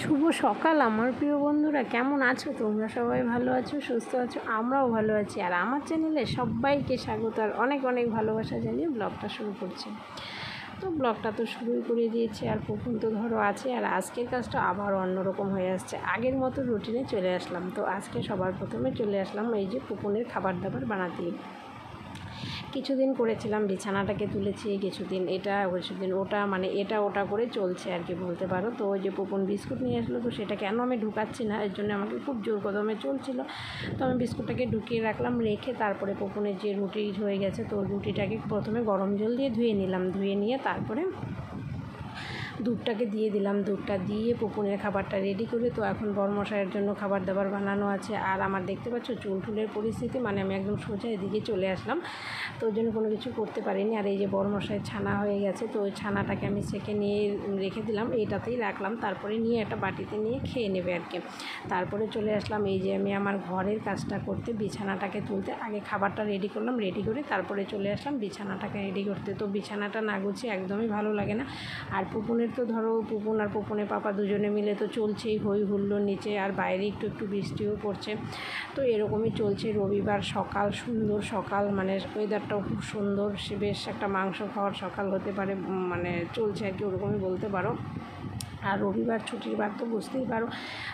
শুভ সকাল আমার প্রিয় বন্ধুরা, কেমন আছো তোমরা? সবাই ভালো আছো, সুস্থ আছো, আমরাও ভালো আছি। আর আমার চ্যানেলে সবাইকে স্বাগত আর অনেক অনেক ভালোবাসা জানিয়ে ব্লগটা শুরু করছি। তো ব্লগটা তো শুরুই করে দিয়েছে, আর পুকুন তো ধরো আছে। আর আজকের কাজটা আবার অন্যরকম হয়ে আসছে, আগের মতো রুটিনে চলে আসলাম। তো আজকে সবার প্রথমে চলে আসলাম এই যে পুকুনের খাবার দাবার বানাতে। কিছুদিন করেছিলাম, বিছানাটাকে তুলেছি, কিছুদিন এটা, কিছুদিন ওটা, মানে এটা ওটা করে চলছে আর কি বলতে পারো। তো ওই যে পুপন বিস্কুট নিয়ে আসলো, তো সেটা কেন আমি ঢুকাচ্ছি না, এর জন্য আমাকে খুব জোর কদমে চলছিল। তো আমি বিস্কুটটাকে ঢুকিয়ে রাখলাম, রেখে তারপরে পুপনের যে রুটি হয়ে গেছে, তো রুটিটাকে প্রথমে গরম জল দিয়ে ধুয়ে নিলাম, ধুয়ে নিয়ে তারপরে দুধটাকে দিয়ে দিলাম। দুধটা দিয়ে পুকুনের খাবারটা রেডি করে, তো এখন বরমশাইয়ের জন্য খাবার দাবার বানানো আছে। আর আমার দেখতে পাচ্ছ চুল টুলের পরিস্থিতি, মানে আমি একদম সোজা এদিকে চলে আসলাম, তো ওই জন্য কোনো কিছু করতে পারিনি। আর এই যে বরমশাইয়ের ছানা হয়ে গেছে, তো ওই ছানাটাকে আমি সেকে নিয়ে রেখে দিলাম, এইটাতেই রাখলাম, তারপরে নিয়ে একটা বাটিতে নিয়ে খেয়ে নেবে আর কি। তারপরে চলে আসলাম এই যে আমি আমার ঘরের কাজটা করতে, বিছানাটাকে তুলতে। আগে খাবারটা রেডি করলাম, রেডি করে তারপরে চলে আসলাম বিছানাটাকে রেডি করতে। তো বিছানাটা না গুছিয়ে একদমই ভালো লাগে না। আর পুকুনের তো ধরো পুপুন আর পুপুনের পাপা দুজনে মিলে তো চলছেই হই হুল্লোড় নিচে, আর বাইরে একটু একটু বৃষ্টিও পড়ছে। তো এরকমই চলছে। রবিবার সকাল, সুন্দর সকাল, মানে ওয়েদারটাও খুব সুন্দর, সে বেশ একটা মাংস খাওয়ার সকাল হতে পারে, মানে চলছে আর কি, ওরকমই বলতে পারো। আর রবিবার ছুটির বার তো বুঝতেই পারো।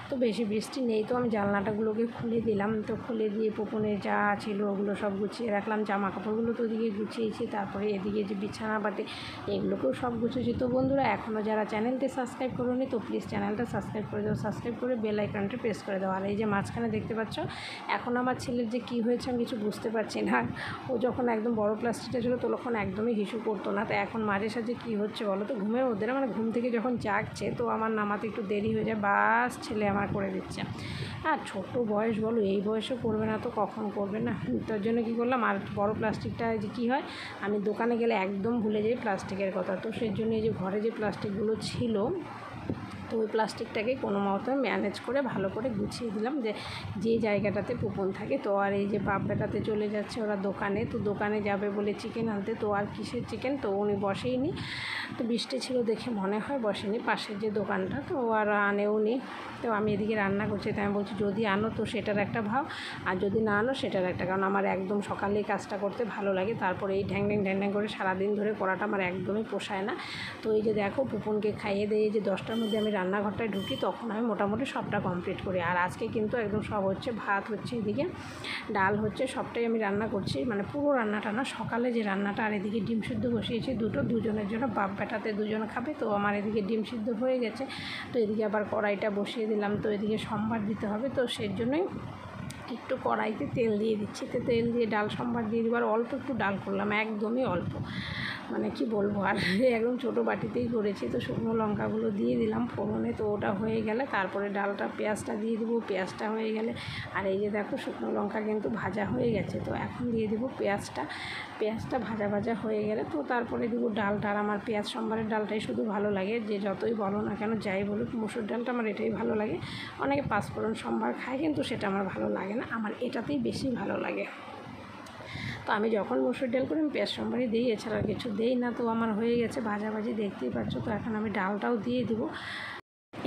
তো বেশি বৃষ্টি নেই, তো আমি জানলাটাগুলোকে খুলে দিলাম। তো খুলে দিয়ে পুকুনে যা ছিল ওগুলো সব গুছিয়ে রাখলাম, জামা কাপড়গুলো তো ওদিকে গুছিয়েছি, তারপরে এদিকে যে বিছানা বাটে এগুলোকেও সব গুছিয়েছি। তো বন্ধুরা, এখনও যারা চ্যানেলটি সাবস্ক্রাইব করোনি, তো প্লিজ চ্যানেলটা সাবস্ক্রাইব করে দাও, সাবস্ক্রাইব করে বেল আইকনটা প্রেস করে দাও। আর এই যে মাঝখানে দেখতে পাচ্ছ, এখন আমার ছেলের যে কী হয়েছে আমি কিছু বুঝতে পারছি না। ও যখন একদম বড় ক্লাস টিচার ছিল তখন একদমই হিসু করতো না, তো এখন মাঝে সাঝে কী হচ্ছে বলো তো, ঘুমের মধ্যে না, মানে ঘুম থেকে যখন জাগছে তো আমার নামাতে একটু দেরি হয়ে যায়, বাস ছেলে আমার করে দিচ্ছে। আর ছোটো বয়স বলো, এই বয়সে করবে না তো কখন করবে না। তার জন্য কী করলাম, আর বড় প্লাস্টিকটা যে কী হয়, আমি দোকানে গেলে একদম ভুলে যাই প্লাস্টিকের কথা। তো সেই জন্য এই যে ঘরে যে প্লাস্টিকগুলো ছিল, তো ওই প্লাস্টিকটাকে কোনো মতো ম্যানেজ করে ভালো করে গুছিয়ে দিলাম, যে জায়গাটাতে পুপন থাকে। তো আর এই যে বাপ বেটাতে চলে যাচ্ছে ওরা দোকানে, তো দোকানে যাবে বলে চিকেন আনতে, তো আর কিসের চিকেন, তো উনি বসেইনি। তো বৃষ্টি ছিল দেখে মনে হয় বসেনি, পাশের যে দোকানটা, তো আর আনেও নি। তো আমি এদিকে রান্না করছি, তাই আমি বলছি যদি আনো তো সেটার একটা ভাও, আর যদি না আনো সেটার একটা, কারণ আমার একদম সকালেই কাজটা করতে ভালো লাগে। তারপরে এই ঢ্যাং ঢ্যাং করে সারাদিন ধরে করাটা আমার একদমই পোষায় না। তো এই যে দেখো পুপনকে খাইয়ে দিয়ে যে 10টার মধ্যে আমি রান্নাঘরটায় ঢুকি, তখন আমি মোটামুটি সবটা কমপ্লিট করি। আর আজকে কিন্তু একদম সব হচ্ছে, ভাত হচ্ছে, এদিকে ডাল হচ্ছে, সবটাই আমি রান্না করছি, মানে পুরো রান্নাটা না, সকালে যে রান্নাটা। আর এদিকে ডিম সিদ্ধ বসিয়েছি দুজনের জন্য, বাপ বেটাতে দুজন খাবে। তো আমার এদিকে ডিম সিদ্ধ হয়ে গেছে, তো এদিকে আবার কড়াইটা বসিয়ে দিলাম। তো এদিকে সম্বার দিতে হবে, তো সেই জন্যই একটু কড়াইতে তেল দিয়ে দিচ্ছি। তো তেল দিয়ে ডাল সম্বার দিয়ে দেবো, আর অল্প একটু ডাল করলাম, একদমই অল্প, মানে কি বলবো, আর একদম ছোটো বাটিতেই করেছি। তো শুকনো লঙ্কাগুলো দিয়ে দিলাম ফোড়নে, তো ওটা হয়ে গেলে তারপরে ডালটা, পেঁয়াজটা দিয়ে দেবো। পেঁয়াজটা হয়ে গেলে, আর এই যে দেখো শুকনো লঙ্কা কিন্তু ভাজা হয়ে গেছে, তো এখন দিয়ে দেবো পেঁয়াজটা। পেঁয়াজটা ভাজা ভাজা হয়ে গেলে তো তারপরে দেবো ডালটা। আর আমার পেঁয়াজ সম্বারের ডালটাই শুধু ভালো লাগে, যে যতই বলো না কেন, যাই বলুক, মুসুর ডালটা আমার এটাই ভালো লাগে। অনেকে পাঁচফোড়ন সম্বার খায়, কিন্তু সেটা আমার ভালো লাগে না, আমার এটাতেই বেশি ভালো লাগে। তো আমি যখন মসুর ডাল করি আমি পেঁয়াজ সম্বারই দিই, এছাড়া কিছু দিই না। তো আমার হয়ে গেছে ভাজাভাজি, দেখতেই পাচ্ছ। তো এখন আমি ডালটাও দিয়ে দেবো।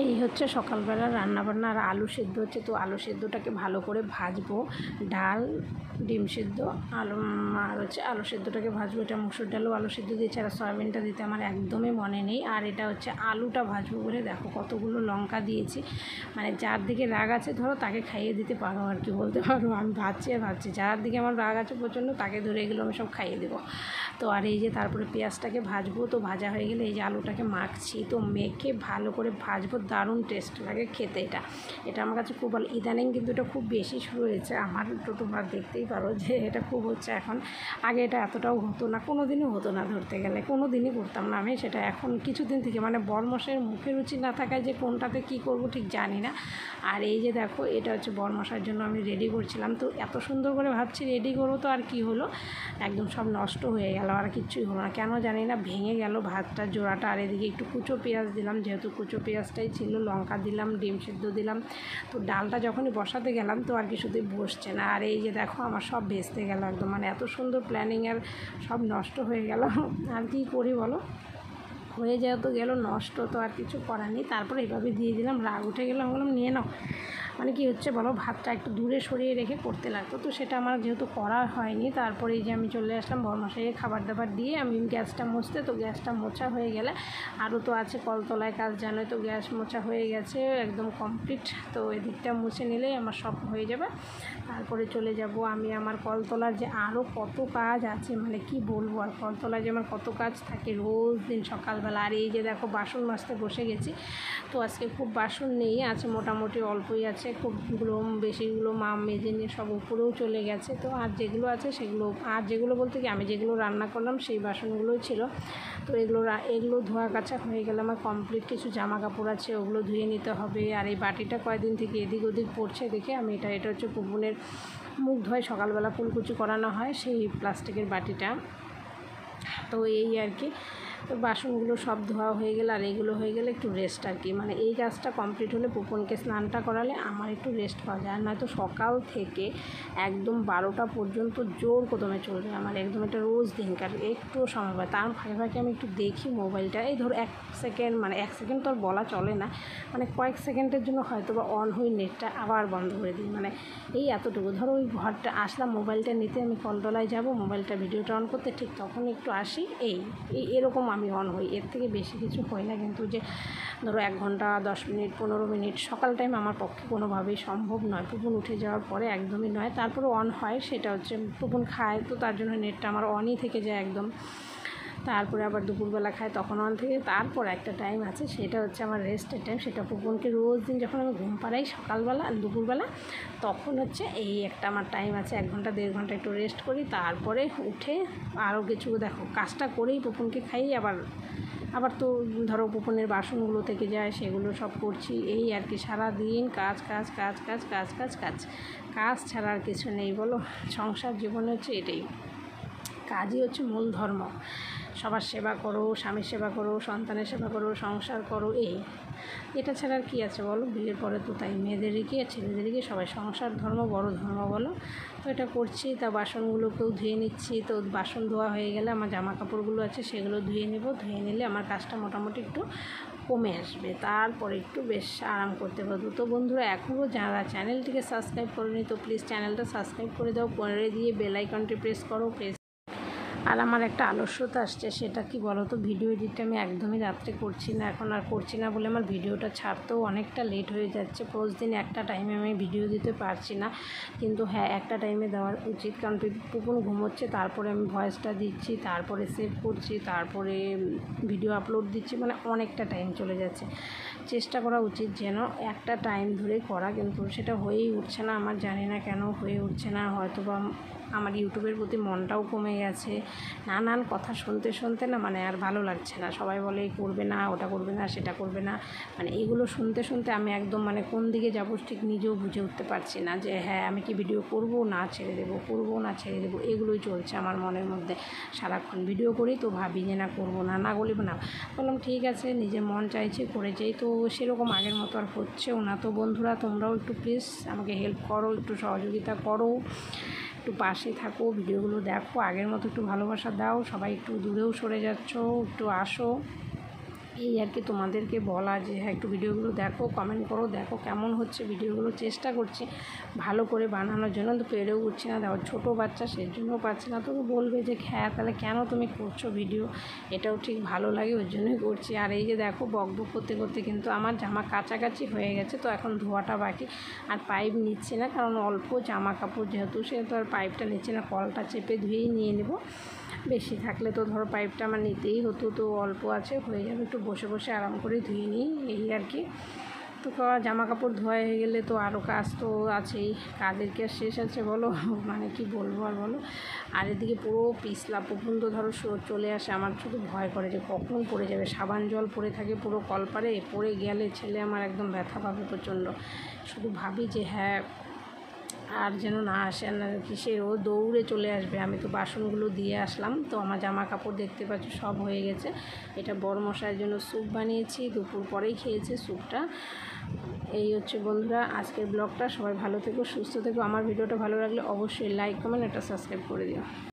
এই হচ্ছে সকালবেলা রান্নাবান্না। আর আলু সেদ্ধ হচ্ছে, তো আলু সেদ্ধটাকে ভালো করে ভাজবো। ডাল, ডিম সেদ্ধ, আলু, আর হচ্ছে আলু সেদ্ধটাকে ভাজবো। এটা মুসুর ডালও আলু সেদ্ধ দিয়েছে, আর সয়াবিনটা দিতে আমার একদমই মনে নেই। আর এটা হচ্ছে আলুটা ভাজবো বলে দেখো কতগুলো লঙ্কা দিয়েছি, মানে যার দিকে রাগ আছে ধরো তাকে খাইয়ে দিতে পারো আর কি বলতে পারো। আমি ভাবছি আর ভাবছি, যার দিকে আমার রাগ আছে প্রচণ্ড, তাকে ধরে এগুলো আমি সব খাইয়ে দেবো। তো আর এই যে তারপরে পেঁয়াজটাকে ভাজবো, তো ভাজা হয়ে গেলে এই যে আলুটাকে মাখছি, তো মেখে ভালো করে ভাজবো। দারুণ টেস্ট লাগে খেতে এটা আমার কাছে খুব ভালো। ইদানিং কিন্তু এটা খুব বেশি শুরু হয়েছে আমার, তো তোমরা দেখতেই পারো যে এটা খুব হচ্ছে এখন। আগে এটা এতটাও হতো না, কোনো দিনই হতো না, ধরতে গেলে কোনো দিনই করতাম না আমি সেটা। এখন কিছুদিন থেকে, মানে বরমশাইয়ের মুখে রুচি না থাকায় যে কোনটাতে কী করব ঠিক জানি না। আর এই যে দেখো এটা হচ্ছে বরমশাইয়ের জন্য আমি রেডি করছিলাম, তো এত সুন্দর করে ভাবছি রেডি করবো, তো আর কি হলো, একদম সব নষ্ট হয়ে গেল, আর কিচ্ছুই হলো না, কেন জানি না, ভেঙে গেল ভাতটা, জোড়াটা। আর এদিকে একটু কুচো পেঁয়াজ দিলাম, যেহেতু কুচো পেঁয়াজটাই ছিল, লঙ্কা দিলাম, ডিম সিদ্ধ দিলাম। তো ডালটা যখনই বসাতে গেলাম তো আর কিছুতেই বসছে না। আর এই যে দেখো আমার সব ভেস্তে গেল একদম, মানে এত সুন্দর প্ল্যানিং আর সব নষ্ট হয়ে গেল। আর কি করি বলো। হয়ে যাওয়া তো গেল, নষ্ট তো আর কিছু করার নেই। তারপরে এইভাবে দিয়ে দিলাম, রাগ উঠে গেল, আমি বললাম নিয়ে নাও। মানে কি হচ্ছে বলো, ভাতটা একটু দূরে সরিয়ে রেখে করতে লাগতো, তো সেটা আমার যেহেতু করা হয়নি। তারপরে এই যে আমি চলে আসলাম বরমশাইয়ে খাবার দাবার দিয়ে আমি গ্যাসটা মুছতে। তো গ্যাসটা মোছা হয়ে গেলে আরও তো আছে কলতলায় কাজ, জানোই তো, গ্যাস মোছা হয়ে গেছে একদম কমপ্লিট। তো এদিকটা মুছে নিলেই আমার সব হয়ে যাবে। তারপরে চলে যাব আমি আমার কলতলার যে আরও কত কাজ আছে, মানে কি বলবো, আর কলতলায় যে আমার কত কাজ থাকে রোজ দিন সকালবেলা। আর এই যে দেখো বাসন মাজতে বসে গেছি। তো আজকে খুব বাসন নেই, আছে মোটামুটি অল্পই আছে, খুবগুলো বেশিগুলো মা মেজে নিয়ে সব উপরেও চলে গেছে। তো আর যেগুলো আছে সেগুলো, আর যেগুলো বলতে কি আমি যেগুলো রান্না করলাম সেই বাসনগুলোই ছিল। তো এগুলো ধোয়া কাচা হয়ে গেলে আমার কমপ্লিট। কিছু জামা কাপড় আছে, ওগুলো ধুয়ে নিতে হবে। আর এই বাটিটা কয়েকদিন থেকে এদিক ওদিক পড়ছে দেখে আমি এটা হচ্ছে পুপুনের মুখ ধোয়, সকালবেলা কুলকুচি করানো হয় সেই প্লাস্টিকের বাটিটা। তো এই আর কি, তো বাসনগুলো সব ধোয়া হয়ে গেলে আর এইগুলো হয়ে গেলে একটু রেস্ট আর কি, মানে এই কাজটা কমপ্লিট হলে পুপনকে স্নানটা করালে আমার একটু রেস্ট পাওয়া যায়। আর নয়তো সকাল থেকে একদম 12টা পর্যন্ত জোর কদমে চলবে আমার, একদম একটা রোজ দিনকার একটুও সময় পায়। তার ফাঁকে ফাঁকে আমি একটু দেখি মোবাইলটা, এই ধরো 1 সেকেন্ড, মানে 1 সেকেন্ড তো আর বলা চলে না, মানে কয়েক সেকেন্ডের জন্য হয়তো বা অন হয়ে নেটটা আবার বন্ধ করে দিই, মানে এই এতটুকু। ধরো ওই ঘরটা আসলাম মোবাইলটা নিতে, আমি কলতলায় যাব মোবাইলটা ভিডিওটা অন করতে, ঠিক তখন একটু আসি, এরকম আমি অন হই। এর থেকে বেশি কিছু হয় না। কিন্তু যে ধরো 1 ঘন্টা 10 মিনিট 15 মিনিট সকাল টাইম আমার পক্ষে কোনোভাবেই সম্ভব নয়, পুপুন উঠে যাওয়ার পরে একদমই নয়। তারপরে অন হয়, সেটা হচ্ছে পুপুন খায়, তো তার জন্য নেটটা আমার অনই থেকে যায় একদম। তারপরে আবার দুপুরবেলা খায় তখন অন থেকে। তারপর একটা টাইম আছে, সেটা হচ্ছে আমার রেস্টের টাইম। সেটা পুপুনকে রোজ দিন যখন আমি ঘুম পাড়াই সকালবেলা দুপুরবেলা, তখন হচ্ছে এই একটা আমার টাইম আছে, 1 ঘন্টা 1.5 ঘন্টা একটু রেস্ট করি। তারপরে উঠে আরও কিছু দেখো কাজটা করেই পুপুনকে খাই, আবার তো ধরো পুপনের বাসনগুলো থেকে যায়, সেগুলো সব করছি। এই আর কি, সারাদিন কাজ কাজ কাজ কাজ কাজ কাজ কাজ কাজ ছাড়া আর কিছু নেই বলো। সংসার জীবনে হচ্ছে এটাই, কাজই হচ্ছে মূল ধর্ম। সবার সেবা করো, স্বামীর সেবা করো, সন্তানের সেবা করো, সংসার করো, এটা ছাড়া আর কী আছে বলো। বিয়ের পরে তো তাই মেয়েদেরই কি আর ছেলেদেরই কি, সবাই সংসার ধর্ম বড় ধর্ম বলো। তো এটা করছি। তা বাসনগুলোকেও ধুয়ে নিচ্ছি। তো বাসন ধোয়া হয়ে গেলে আমার জামা কাপড়গুলো আছে সেগুলো ধুয়ে নেব। ধুয়ে নিলে আমার কাজটা মোটামুটি একটু কমে আসবে, তারপরে একটু বেশ আরাম করতে পারবো। তো বন্ধুরা, এখনও যারা চ্যানেলটিকে সাবস্ক্রাইব করেনি তো প্লিজ চ্যানেলটা সাবস্ক্রাইব করে দাও, করে দিয়ে বেল আইকনটি প্রেস করো। আর আমার একটা আলস্যতা আসছে, সেটা কি বলো তো, ভিডিও এডিটটা আমি একদমই রাত্রে করছি না, এখন আর করছি না বলে আমার ভিডিওটা ছাড়তেও অনেকটা লেট হয়ে যাচ্ছে। প্রতিদিন একটা টাইমে আমি ভিডিও দিতে পারছি না, কিন্তু হ্যাঁ একটা টাইমে দেওয়ার উচিত, কারণ পুপুন ঘুমোচ্ছে, তারপরে আমি ভয়েসটা দিচ্ছি, তারপরে সেভ করছি, তারপরে ভিডিও আপলোড দিচ্ছি, মানে অনেকটা টাইম চলে যাচ্ছে। চেষ্টা করা উচিত যেন একটা টাইম ধরে করা, কিন্তু সেটা হয়েই উঠছে না আমার, জানি না কেন হয়ে উঠছে না। হয়তো বা আমার ইউটিউবের প্রতি মনটাও কমে গেছে, নানান কথা শুনতে শুনতে না, মানে আর ভালো লাগছে না। সবাই বলে করবে না, ওটা করবে না, সেটা করবে না, মানে এগুলো শুনতে শুনতে আমি একদম মানে কোন দিকে যাবো ঠিক নিজেও বুঝে উঠতে পারছি না, যে হ্যাঁ আমি কি ভিডিও করব না ছেড়ে দেবো, করব না ছেড়ে দেবো, এগুলোই চলছে আমার মনের মধ্যে সারাক্ষণ। ভিডিও করি তো ভাবি যে না করবো না, না করলে না, বললাম ঠিক আছে নিজের মন চাইছে করে যাই। তো সেরকম আগের মতো আর হচ্ছেও না। তো বন্ধুরা, তোমরাও একটু প্লিজ আমাকে হেল্প করো, একটু সহযোগিতা করো, একটু পাশে থাকো, ভিডিওগুলো দেখো, আগের মতো একটু ভালোবাসা দাও। সবাই একটু দূরেও সরে যাচ্ছ, একটু আসো, এই আর কি তোমাদেরকে বলা, যে হ্যাঁ একটু ভিডিওগুলো দেখো, কমেন্ট করো, দেখো কেমন হচ্ছে ভিডিওগুলো। চেষ্টা করছি ভালো করে বানানোর জন্য, তো পেরেও উঠছি না। দেখো ছোটো বাচ্চা, সেই জন্যও পারছি না। তো বলবে যে হ্যাঁ তাহলে কেন তুমি করছো ভিডিও, এটাও ঠিক ভালো লাগে, ওই জন্যই করছি। আর এই যে দেখো বক বক করতে করতে কিন্তু আমার জামা কাছাকাছি হয়ে গেছে, তো এখন ধোয়াটা বাকি। আর পাইপ নিচ্ছি না, কারণ অল্প জামা কাপড় যেহেতু, সেহেতু আর পাইপটা নিচ্ছি না, কলটা চেপে ধুয়েই নিয়ে নেব। বেশি থাকলে তো ধরো পাইপটা আমার নিতেই হতো, তো অল্প আছে, হয়ে যাবে, একটু বসে বসে আরাম করে ধুয়ে নিই, এই আর কি। তো জামা কাপড় ধোয়া হয়ে গেলে তো আরও কাজ তো আছেই, কাজের কি আর শেষ আছে বলো, মানে কি বলবো আর বলো। আর এদিকে পুরো পিছলা পুকুন তো ধরো চলে আসে, আমার শুধু ভয় করে যে কখন পড়ে যাবে। সাবান জল পড়ে থাকে পুরো কলপারে, পড়ে গেলে ছেলে আমার একদম ব্যথা পাবে প্রচণ্ড। শুধু ভাবি যে হ্যাঁ আর যেন না আসে, না কিসের ও দৌড়ে চলে আসবে। আমি তো বাসনগুলো দিয়ে আসলাম, তো আমার জামা কাপড় দেখতে পাচ্ছ সব হয়ে গেছে। এটা বড় মশাইয়ের জন্য স্যুপ বানিয়েছি, দুপুর পরেই খেয়েছে স্যুপটা। এই হচ্ছে বন্ধুরা আজকের ব্লগটা। সবাই ভালো থেকো, সুস্থ থেকো। আমার ভিডিওটা ভালো লাগলে অবশ্যই লাইক কমেন্ট একটা সাবস্ক্রাইব করে দিও।